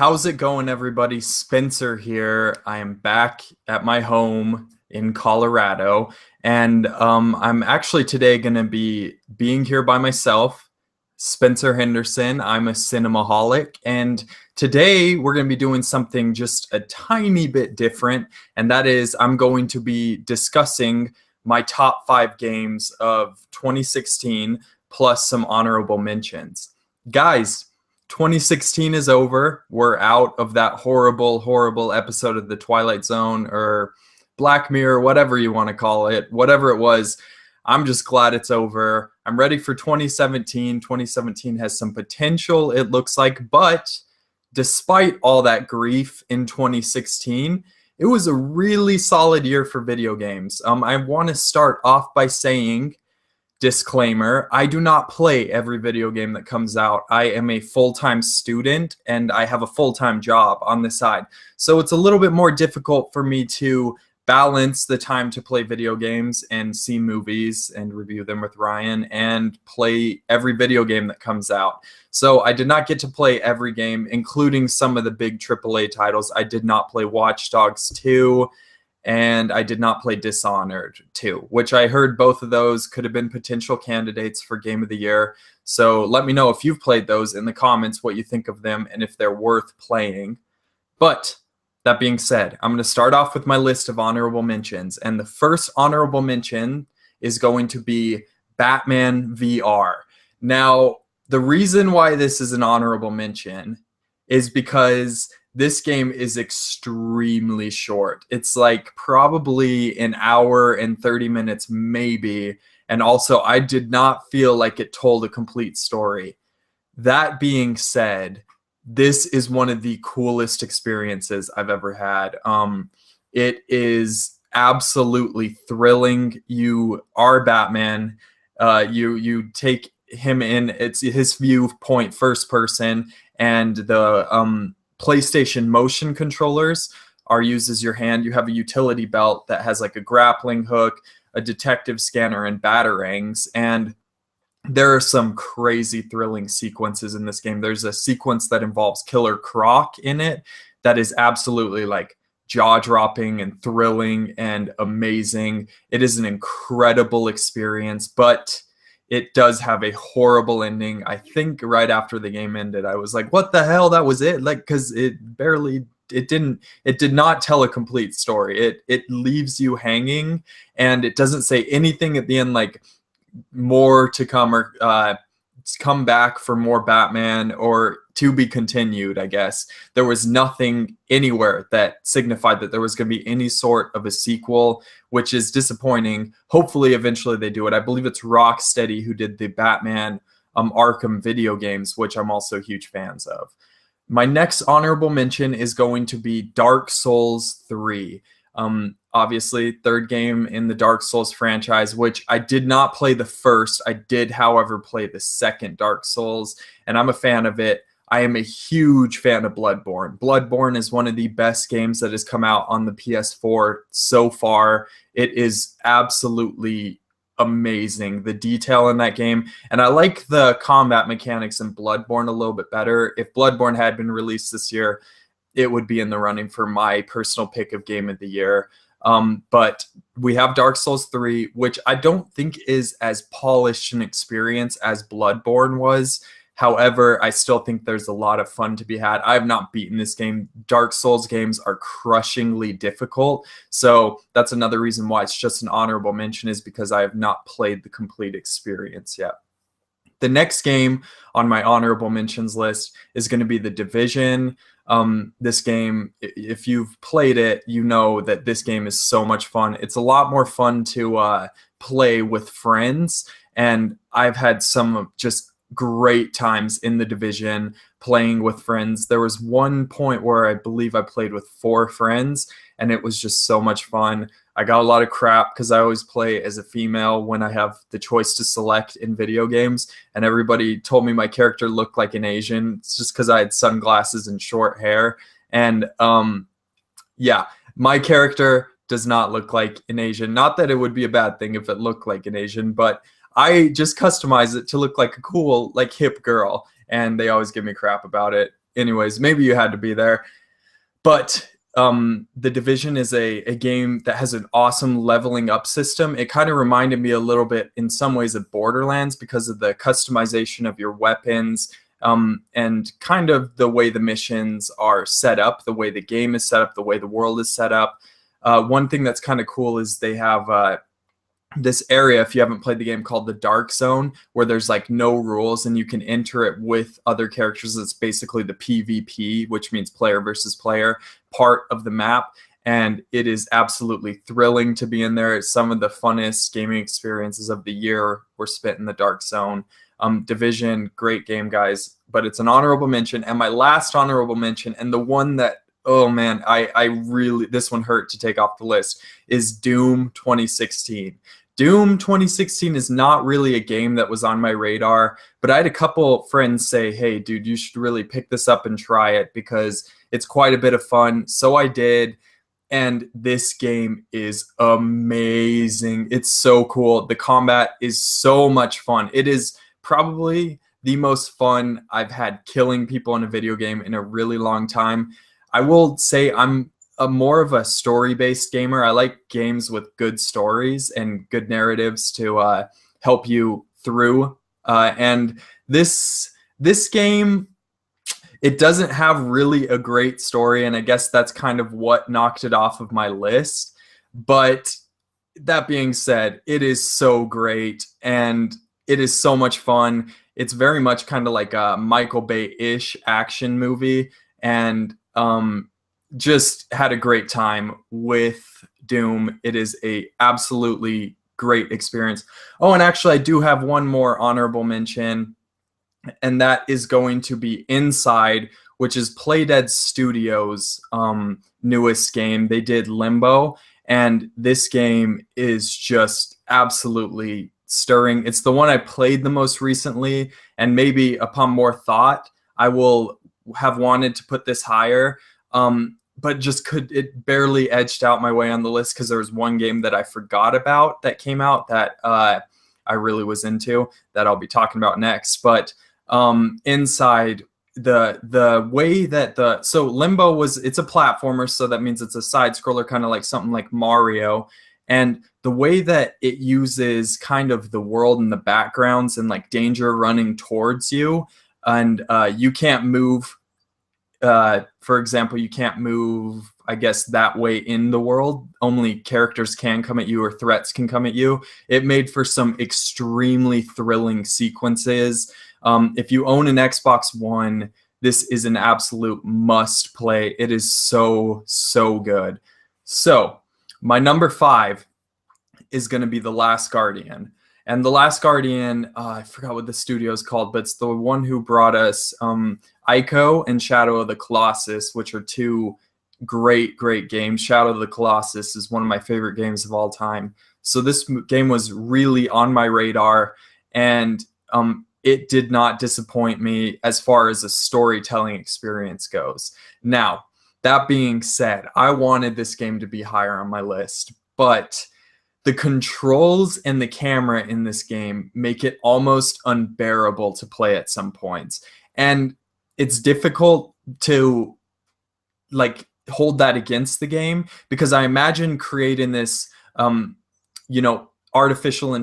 How's it going, everybody? Spencer here. I am back at my home in Colorado, and I'm actually today going to be being here by myself. Spencer Henderson. I'm a cinemaholic, and today we're going to be doing something just a tiny bit different, and that is I'm going to be discussing my top 5 games of 2016 plus some honorable mentions. Guys, 2016 is over. We're out of that horrible episode of The Twilight Zone or Black Mirror, whatever you want to call it, whatever it was. I'm just glad it's over. I'm ready for 2017. 2017 has some potential, it looks like, but despite all that grief in 2016, it was a really solid year for video games. I want to start off by saying, disclaimer, I do not play every video game that comes out. I am a full-time student and I have a full-time job on the side. So it's a little bit more difficult for me to balance the time to play video games and see movies and review them with Ryan and play every video game that comes out. So I did not get to play every game, including some of the big AAA titles. I did not play Watch Dogs 2. And I did not play Dishonored 2, which I heard both of those could have been potential candidates for Game of the Year. So let me know if you've played those in the comments, what you think of them, and if they're worth playing. But that being said, I'm going to start off with my list of honorable mentions. And the first honorable mention is going to be Batman VR. Now, the reason why this is an honorable mention is because this game is extremely short. It's like probably an hour and 30 minutes maybe. And also, I did not feel like it told a complete story. That being said, this is one of the coolest experiences I've ever had. It is absolutely thrilling. You are Batman. You take him in. It's his viewpoint, first person, and the PlayStation motion controllers are used as your hand. You have a utility belt that has like a grappling hook, a detective scanner, and batarangs. And there are some crazy thrilling sequences in this game. There's a sequence that involves Killer Croc in it that is absolutely like jaw-dropping and thrilling and amazing. It is an incredible experience, but it does have a horrible ending. I think right after the game ended, I was like, what the hell? That was it? Like, because it did not tell a complete story. It leaves you hanging, and it doesn't say anything at the end like more to come or come back for more Batman or to be continued, I guess. There was nothing anywhere that signified that there was going to be any sort of a sequel, which is disappointing. Hopefully, eventually they do it. I believe it's Rocksteady who did the Batman Arkham video games, which I'm also huge fans of. My next honorable mention is going to be Dark Souls 3. Obviously, third game in the Dark Souls franchise, which I did not play the first. I did, however, play the second Dark Souls, and I'm a fan of it. I am a huge fan of Bloodborne. Bloodborne is one of the best games that has come out on the PS4 so far. It is absolutely amazing, the detail in that game. And I like the combat mechanics in Bloodborne a little bit better. If Bloodborne had been released this year, it would be in the running for my personal pick of Game of the Year. But we have Dark Souls 3, which I don't think is as polished an experience as Bloodborne was. However, I still think there's a lot of fun to be had. I have not beaten this game. Dark Souls games are crushingly difficult. So that's another reason why it's just an honorable mention, is because I have not played the complete experience yet. The next game on my honorable mentions list is going to be The Division. This game, if you've played it, you know that this game is so much fun. It's a lot more fun to play with friends, and I've had some just great times in The Division playing with friends. There was one point where I believe I played with 4 friends, and it was just so much fun. I got a lot of crap because I always play as a female when I have the choice to select in video games, and everybody told me my character looked like an Asian. It's just because I had sunglasses and short hair. And yeah, my character does not look like an Asian. Not that it would be a bad thing if it looked like an Asian, but I just customize it to look like a cool, like hip girl, and they always give me crap about it. anyways, maybe you had to be there. But The Division is a game that has an awesome leveling up system. It kind of reminded me a little bit in some ways of Borderlands because of the customization of your weapons, and kind of the way the missions are set up, the way the game is set up, the way the world is set up. One thing that's kind of cool is they have this area, if you haven't played the game, called the Dark Zone, where there's like no rules and you can enter it with other characters. It's basically the PvP, which means player versus player, part of the map. And it is absolutely thrilling to be in there. Some of the funnest gaming experiences of the year were spent in the Dark Zone. Division, great game, guys. But it's an honorable mention. And my last honorable mention, and the one that, oh man, I really, this one hurt to take off the list, is Doom 2016. Doom 2016 is not really a game that was on my radar, but I had a couple friends say, hey, dude, you should really pick this up and try it because it's quite a bit of fun. So I did, and this game is amazing. It's so cool. The combat is so much fun. It is probably the most fun I've had killing people in a video game in a really long time. I will say I'm more of a story-based gamer. I like games with good stories and good narratives to help you through. And this game, it doesn't have really a great story, and I guess that's kind of what knocked it off of my list. But that being said, it is so great, and it is so much fun. It's very much kind of like a Michael Bay-ish action movie, and just had a great time with Doom. It is a absolutely great experience. Oh, and actually I do have one more honorable mention, and that is going to be Inside, which is Playdead Studios' newest game. They did Limbo, and this game is just absolutely stirring. It's the one I played the most recently, and maybe upon more thought, I will have wanted to put this higher. But just it barely edged out my way on the list because there was one game that I forgot about that came out that I really was into that I'll be talking about next. But Inside, the way that so Limbo it's a platformer, so that means it's a side scroller, kind of like something like Mario. And the way that it uses kind of the world and the backgrounds and like danger running towards you, and you can't move. For example, you can't move, I guess, that way in the world. Only characters can come at you or threats can come at you. It made for some extremely thrilling sequences. If you own an Xbox One, this is an absolute must play. It is so, so good. So my number 5 is going to be The Last Guardian. And The Last Guardian, I forgot what the studio is called, but it's the one who brought us Ico and Shadow of the Colossus, which are two great, great games. Shadow of the Colossus is one of my favorite games of all time. So this game was really on my radar, and it did not disappoint me as far as a storytelling experience goes. Now, that being said, I wanted this game to be higher on my list, but the controls and the camera in this game make it almost unbearable to play at some points. And it's difficult to like hold that against the game because I imagine creating this, artificially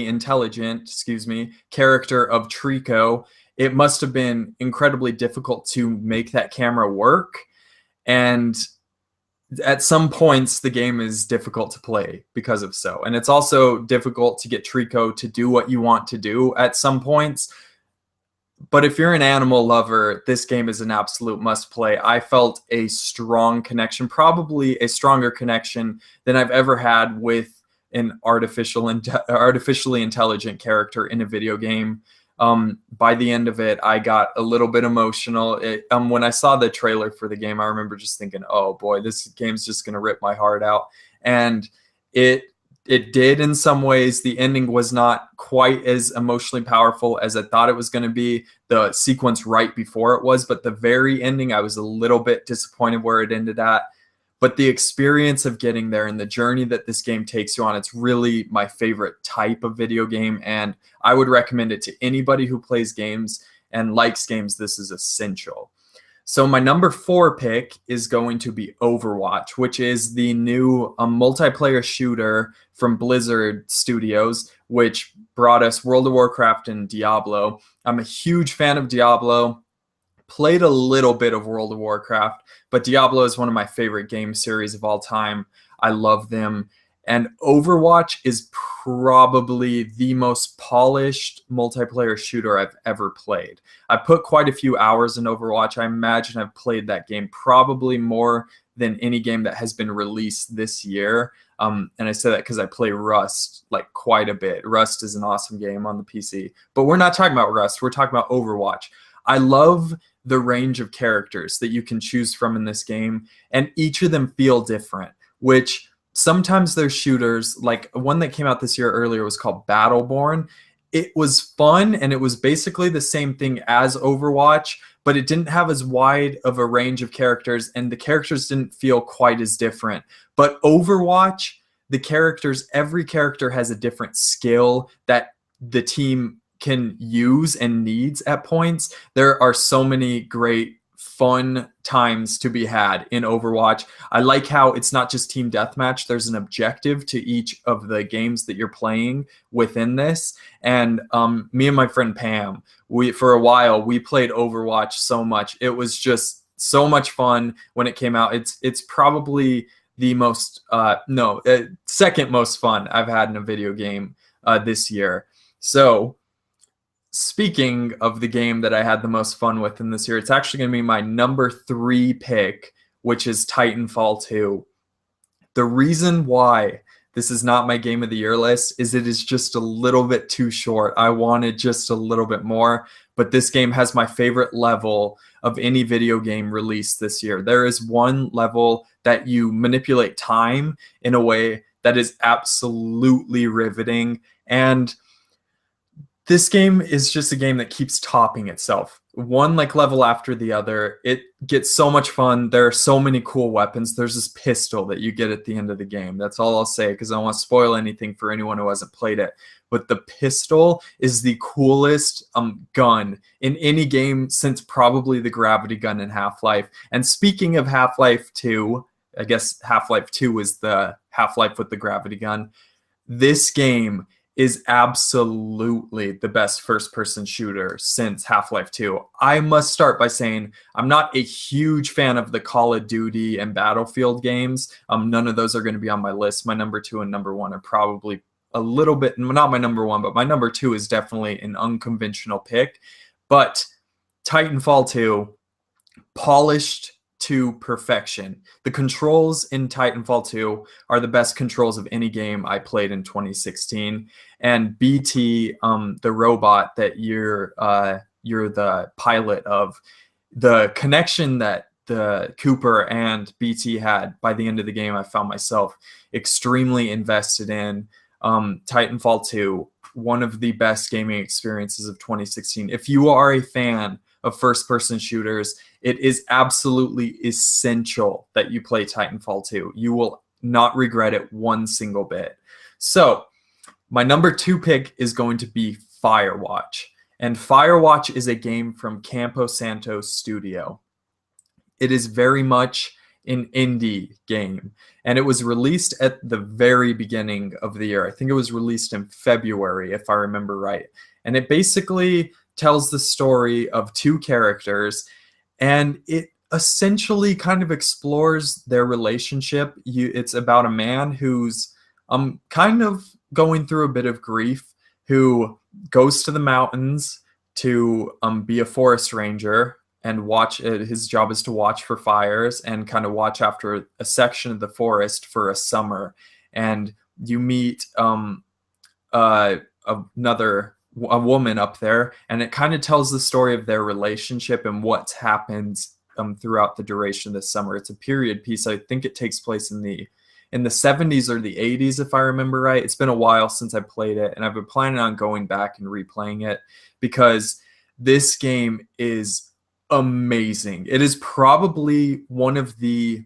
intelligent, character of Trico. It must have been incredibly difficult to make that camera work. And at some points, the game is difficult to play because of so. And it's also difficult to get Trico to do what you want to do at some points. But if you're an animal lover, this game is an absolute must play. I felt a strong connection, probably a stronger connection than I've ever had with an artificially intelligent character in a video game. By the end of it, I got a little bit emotional. When I saw the trailer for the game, I remember just thinking, oh boy, this game's just going to rip my heart out. And it did in some ways. The ending was not quite as emotionally powerful as I thought it was going to be. The sequence right before it was, but the very ending, I was a little bit disappointed where it ended at. But the experience of getting there and the journey that this game takes you on, it's really my favorite type of video game. And I would recommend it to anybody who plays games and likes games, this is essential. So my number 4 pick is going to be Overwatch, which is the new multiplayer shooter from Blizzard Studios, which brought us World of Warcraft and Diablo. I'm a huge fan of Diablo. Played a little bit of World of Warcraft, but Diablo is one of my favorite game series of all time. I love them. And Overwatch is probably the most polished multiplayer shooter I've ever played. I put quite a few hours in Overwatch. I imagine I've played that game probably more than any game that has been released this year. And I say that because I play Rust like quite a bit. Rust is an awesome game on the PC. But we're not talking about Rust. We're talking about Overwatch. I love the range of characters that you can choose from in this game, and each of them feel different, which sometimes there's shooters, like one that came out this year earlier was called Battleborn. It was fun, and it was basically the same thing as Overwatch, but it didn't have as wide of a range of characters, and the characters didn't feel quite as different. But Overwatch, the characters, every character has a different skill that the team can use and needs at points. There are so many great fun times to be had in Overwatch. I like how it's not just team deathmatch. There's an objective to each of the games that you're playing within this. And me and my friend Pam, for a while, we played Overwatch so much. It was just so much fun when it came out. It's probably the most, second most fun I've had in a video game this year. So, speaking of the game that I had the most fun with in this year, it's actually going to be my number 3 pick, which is Titanfall 2. The reason why this is not my game of the year list is it is just a little bit too short. I wanted just a little bit more, but this game has my favorite level of any video game released this year. There is one level that you manipulate time in a way that is absolutely riveting, and this game is just a game that keeps topping itself. One level after the other. It gets so much fun. There are so many cool weapons. There's this pistol that you get at the end of the game. That's all I'll say because I don't want to spoil anything for anyone who hasn't played it. But the pistol is the coolest gun in any game since probably the gravity gun in Half-Life. And speaking of Half-Life 2, I guess Half-Life 2 is the Half-Life with the gravity gun. This game is absolutely the best first-person shooter since Half-Life 2. I must start by saying I'm not a huge fan of the Call of Duty and Battlefield games. None of those are going to be on my list. My number 2 and number 1 are probably a little bit, not my number 1, but my number 2 is definitely an unconventional pick. But Titanfall 2, polished to perfection. The controls in Titanfall 2 are the best controls of any game I played in 2016. And BT, the robot that you're the pilot of, the connection that the Cooper and BT had by the end of the game, I found myself extremely invested in. Titanfall 2, one of the best gaming experiences of 2016. If you are a fan of first-person shooters, it is absolutely essential that you play Titanfall 2. You will not regret it one single bit. So, my number 2 pick is going to be Firewatch. And Firewatch is a game from Campo Santo Studio. It is very much an indie game. And it was released at the very beginning of the year. I think it was released in February, if I remember right. And it basically tells the story of 2 characters, and it essentially kind of explores their relationship. It's about a man who's kind of going through a bit of grief, who goes to the mountains to be a forest ranger and watch. His job is to watch for fires and kind of watch after a section of the forest for a summer. And you meet a woman up there, and it kind of tells the story of their relationship and what's happened throughout the duration of the summer. It's a period piece. I think it takes place in the 70s or the 80s, if I remember right. It's been a while since I played it, and I've been planning on going back and replaying it because this game is amazing. It is probably one of the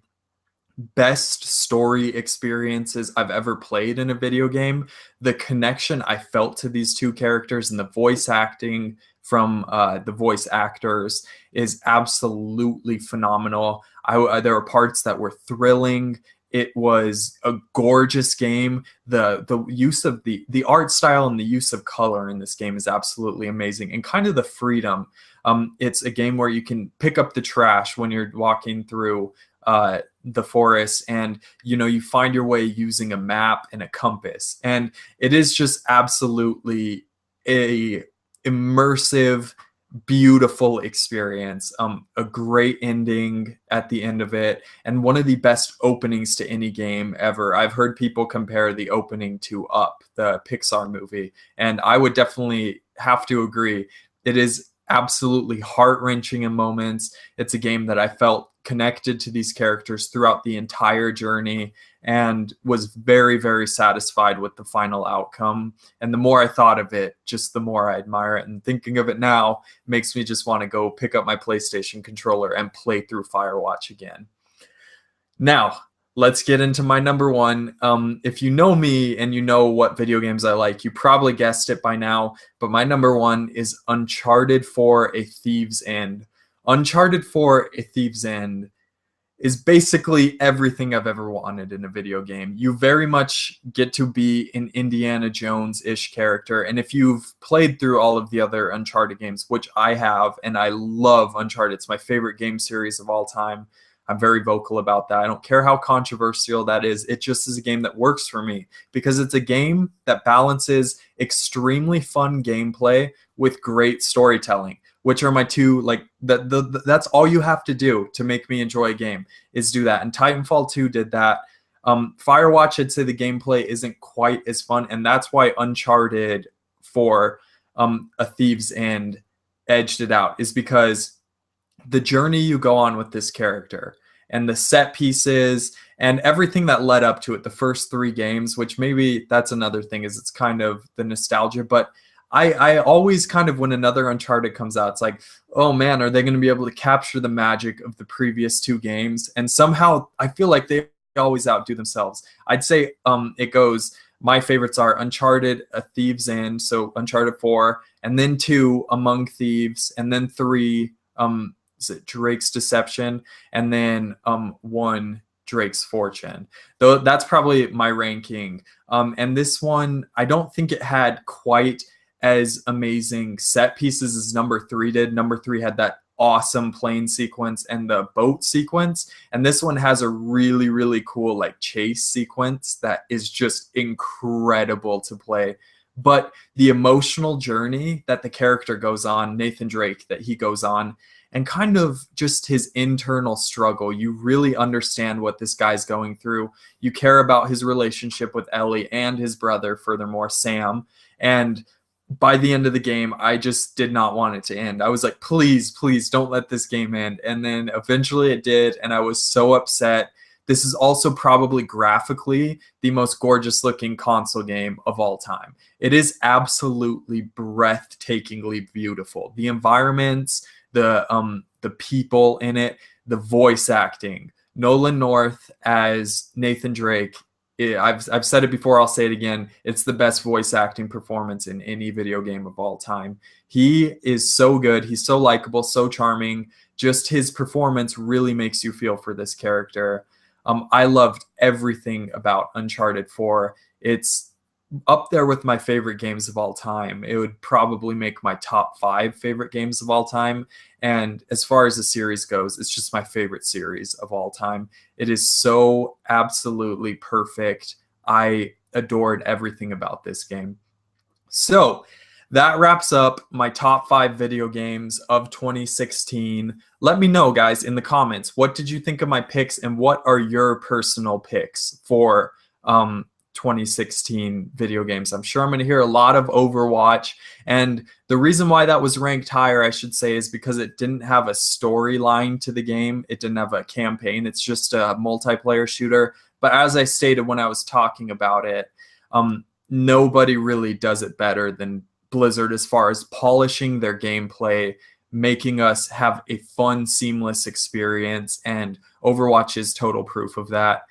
best story experiences I've ever played in a video game. The connection I felt to these 2 characters and the voice acting from the voice actors is absolutely phenomenal. There were parts that were thrilling. It was a gorgeous game. The use of the art style and the use of color in this game is absolutely amazing, and kind of the freedom. It's a game where you can pick up the trash when you're walking through the forest, and you find your way using a map and a compass, and it is just absolutely a immersive, beautiful experience. A great ending at the end of it, and one of the best openings to any game ever. I've heard people compare the opening to Up, the Pixar movie, and I would definitely have to agree. It is absolutely heart-wrenching in moments. It's a game that I felt connected to these characters throughout the entire journey, and was very, very satisfied with the final outcome. And the more I thought of it, just the more I admire it. And thinking of it now makes me just want to go pick up my PlayStation controller and play through Firewatch again. Now, let's get into my number one. If you know me and you know what video games I like, you probably guessed it by now, but my number one is Uncharted 4: A Thief's End. Uncharted 4: A Thief's End is basically everything I've ever wanted in a video game. You very much get to be an Indiana Jones-ish character, and if you've played through all of the other Uncharted games, which I have, and I love Uncharted, it's my favorite game series of all time. I'm very vocal about that. I don't care how controversial that is. It just is a game that works for me because it's a game that balances extremely fun gameplay with great storytelling, which are my two, that's all you have to do to make me enjoy a game, is do that. And Titanfall 2 did that. Firewatch, I'd say the gameplay isn't quite as fun, and that's why Uncharted 4, A Thief's End edged it out, is because the journey you go on with this character and the set pieces and everything that led up to it, the first 3 games, which maybe that's another thing, is it's kind of the nostalgia, but I always kind of, when another Uncharted comes out, it's like, oh man, are they going to be able to capture the magic of the previous 2 games? And somehow I feel like they always outdo themselves. I'd say it goes, my favorites are Uncharted, A Thief's End, so Uncharted 4, and then 2, Among Thieves, and then 3, is it Drake's Deception, and then 1, Drake's Fortune. Though that's probably my ranking. And this one, I don't think it had quite as amazing set pieces as number 3 did. Number 3 had that awesome plane sequence and the boat sequence, and this one has a really, really cool chase sequence that is just incredible to play. But the emotional journey that the character goes on, Nathan Drake, that he goes on, and kind of just his internal struggle, you really understand what this guy's going through. You care about his relationship with Ellie and his brother, furthermore, Sam. And by the end of the game, I just did not want it to end. I was like, please, please don't let this game end. And then eventually it did, and I was so upset. This is also probably graphically the most gorgeous looking console game of all time. It is absolutely breathtakingly beautiful. The environments, the people in it, the voice acting. Nolan North as Nathan Drake, I've said it before, I'll say it again. It's the best voice acting performance in any video game of all time. He is so good. He's so likable, so charming. Just his performance really makes you feel for this character. I loved everything about Uncharted 4. It's up there with my favorite games of all time. It would probably make my top 5 favorite games of all time. And as far as the series goes, it's just my favorite series of all time. It is so absolutely perfect. I adored everything about this game. So that wraps up my top 5 video games of 2016. Let me know, guys, in the comments, what did you think of my picks, and what are your personal picks for 2016 video games? I'm sure I'm going to hear a lot of Overwatch, and the reason why that was ranked higher, I should say, is because it didn't have a storyline to the game. It didn't have a campaign. It's just a multiplayer shooter. But as I stated when I was talking about it, nobody really does it better than Blizzard as far as polishing their gameplay, making us have a fun, seamless experience, and Overwatch is total proof of that.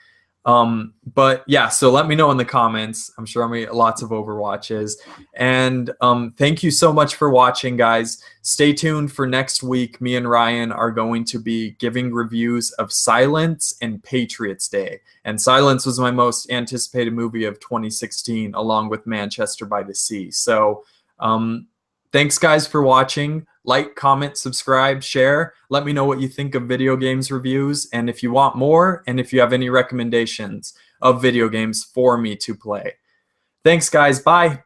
But yeah, so let me know in the comments. I'm sure I'm gonna get lots of Overwatches. And thank you so much for watching, guys. Stay tuned for next week. Me and Ryan are going to be giving reviews of Silence and Patriots Day. And Silence was my most anticipated movie of 2016, along with Manchester by the Sea. So thanks, guys, for watching. Like, comment, subscribe, share. Let me know what you think of video games reviews, and if you want more, and if you have any recommendations of video games for me to play. Thanks, guys. Bye.